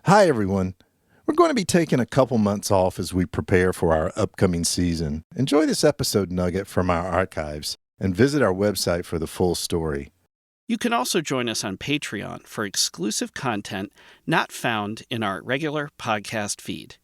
Hi, everyone. We're going to be taking a couple months off as we prepare for our upcoming season. Enjoy this episode nugget from our archives and visit our website for the full story. You can also join us on Patreon for exclusive content not found in our regular podcast feed.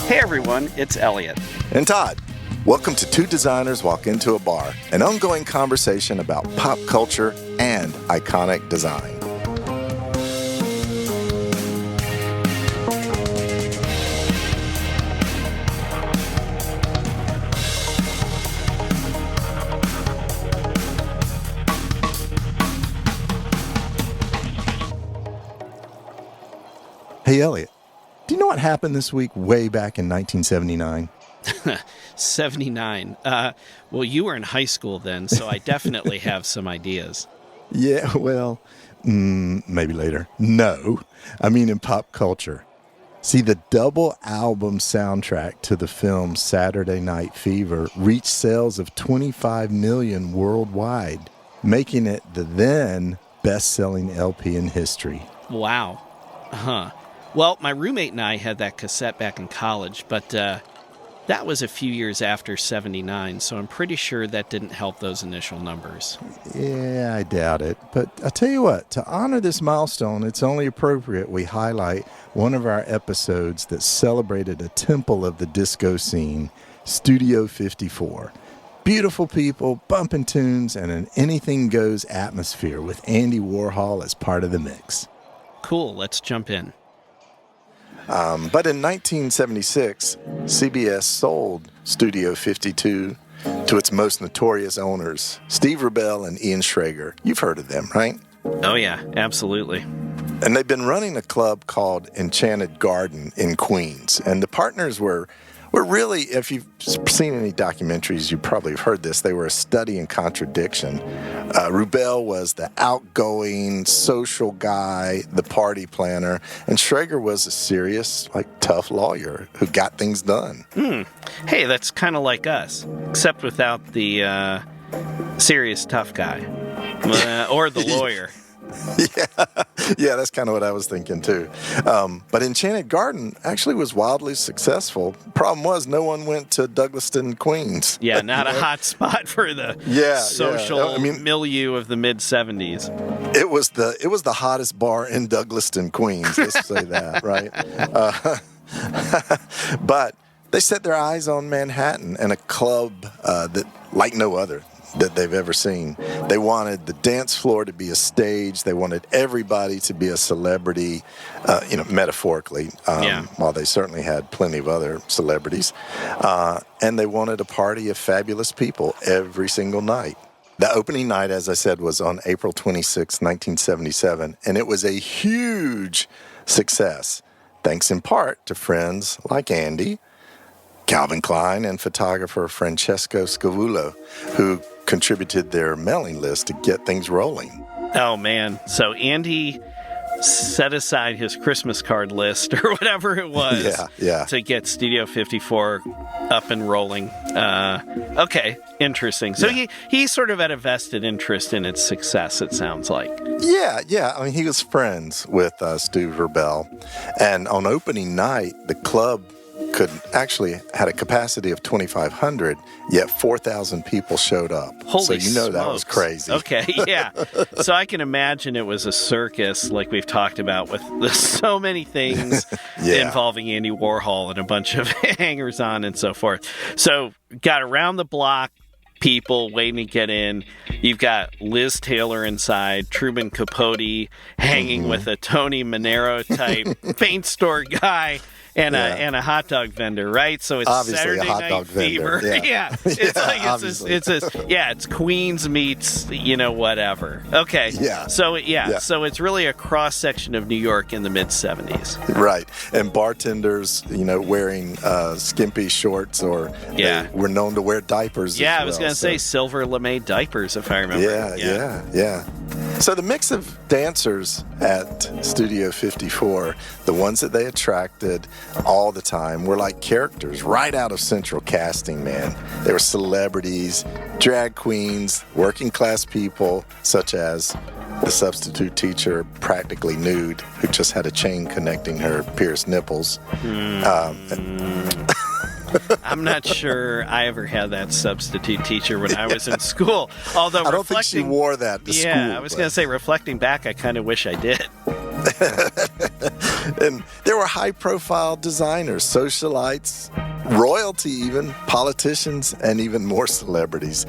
Hey everyone, it's Elliot. And Todd. Welcome to Two Designers Walk Into a Bar, an ongoing conversation about pop culture and iconic design. Hey, Elliot, do you know what happened this week way back in 1979? 79. Well, you were in high school then, so I definitely have some ideas. Yeah, well, maybe later. No, I mean in pop culture. See, the double album soundtrack to the film Saturday Night Fever reached sales of 25 million worldwide, making it the then best-selling LP in history. Wow. Huh. Well, my roommate and I had that cassette back in college, but that was a few years after 79, so I'm pretty sure that didn't help those initial numbers. Yeah, I doubt it. But I'll tell you what, to honor this milestone, it's only appropriate we highlight one of our episodes that celebrated a temple of the disco scene, Studio 54. Beautiful people, bumping tunes, and an anything-goes atmosphere with Andy Warhol as part of the mix. Cool, let's jump in. But in 1976, CBS sold Studio 52 to its most notorious owners, Steve Rubell and Ian Schrager. You've heard of them, right? Oh, yeah, absolutely. And they've been running a club called Enchanted Garden in Queens. And the partners were really, if you've seen any documentaries, you probably have heard this, they were a study in contradiction. Rubell was the outgoing social guy, the party planner, and Schrager was a serious, tough lawyer who got things done. Hey, that's kind of like us, except without the serious tough guy or the lawyer. Yeah, that's kind of what I was thinking too. But Enchanted Garden actually was wildly successful. Problem was, no one went to Douglaston, Queens. Yeah, not a hot spot for the social milieu of the mid-70s. It was the hottest bar in Douglaston, Queens. Let's say that, right? But they set their eyes on Manhattan and a club that like no other that they've ever seen. They wanted the dance floor to be a stage. They wanted everybody to be a celebrity, metaphorically, while they certainly had plenty of other celebrities. And they wanted a party of fabulous people every single night. The opening night, as I said, was on April 26, 1977, and it was a huge success, thanks in part to friends like Andy, Calvin Klein, and photographer Francesco Scavullo, who contributed their mailing list to get things rolling. Oh, man. So Andy set aside his Christmas card list or whatever it was to get Studio 54 up and rolling. Okay, interesting. So he sort of had a vested interest in its success, it sounds like. Yeah. I mean, he was friends with Steve Rubell. And on opening night, the club had a capacity of 2,500, yet 4,000 people showed up. Holy So that was crazy. Okay, yeah. So I can imagine it was a circus, like we've talked about, with so many things involving Andy Warhol and a bunch of hangers-on and so forth. So got around the block, people waiting to get in. You've got Liz Taylor inside, Truman Capote hanging with a Tony Manero type paint store guy. And a hot dog vendor, right? So it's obviously Saturday Night Fever. It's Queens meets whatever. Okay. So it's really a cross section of New York in the mid 70s. Right, and bartenders, wearing skimpy shorts or they were known to wear diapers. Yeah, I was going to say silver lame diapers, if I remember. Yeah. So the mix of dancers at Studio 54, the ones that they attracted all the time, were like characters right out of Central Casting, man. They were celebrities, drag queens, working class people, such as the substitute teacher, practically nude, who just had a chain connecting her pierced nipples. I'm not sure I ever had that substitute teacher when I was in school. Although I don't think she wore that to school. Yeah, I was going to say, reflecting back, I kind of wish I did. And there were high-profile designers, socialites, royalty even, politicians, and even more celebrities.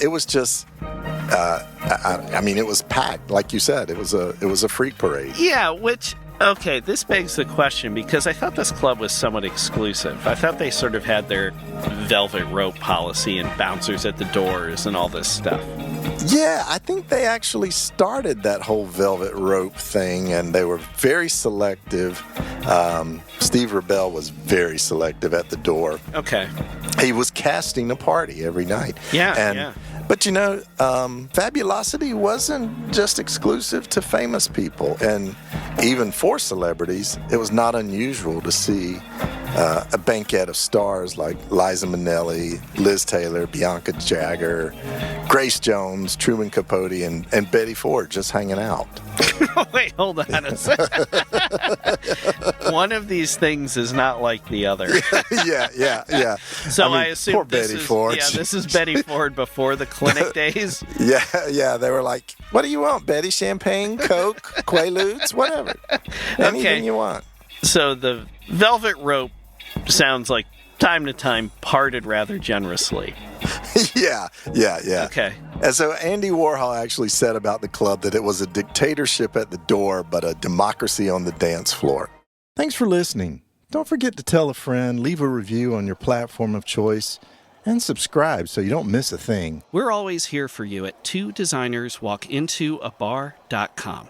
It was just, I mean, it was packed. Like you said, it was a freak parade. Yeah, which... Okay, this begs the question, because I thought this club was somewhat exclusive. I thought they sort of had their velvet rope policy and bouncers at the doors and all this stuff. Yeah, I think they actually started that whole velvet rope thing, and they were very selective. Steve Rebell was very selective at the door. Okay. He was casting a party every night. Yeah. But, you know, fabulosity wasn't just exclusive to famous people. And even for celebrities, it was not unusual to see a banquet of stars like Liza Minnelli, Liz Taylor, Bianca Jagger, Grace Jones, Truman Capote, and Betty Ford just hanging out. Wait, hold on a second. One of these things is not like the other. Yeah. So I assume poor Betty Ford. Yeah, this is Betty Ford before the clinic days. Yeah. They were like, "What do you want, Betty? Champagne, Coke, Quaaludes, whatever, anything you want." So the velvet rope sounds like time to time parted rather generously. Yeah. Okay. And so Andy Warhol actually said about the club that it was a dictatorship at the door, but a democracy on the dance floor. Thanks for listening. Don't forget to tell a friend, leave a review on your platform of choice, and subscribe so you don't miss a thing. We're always here for you at twodesignerswalkintoabar.com.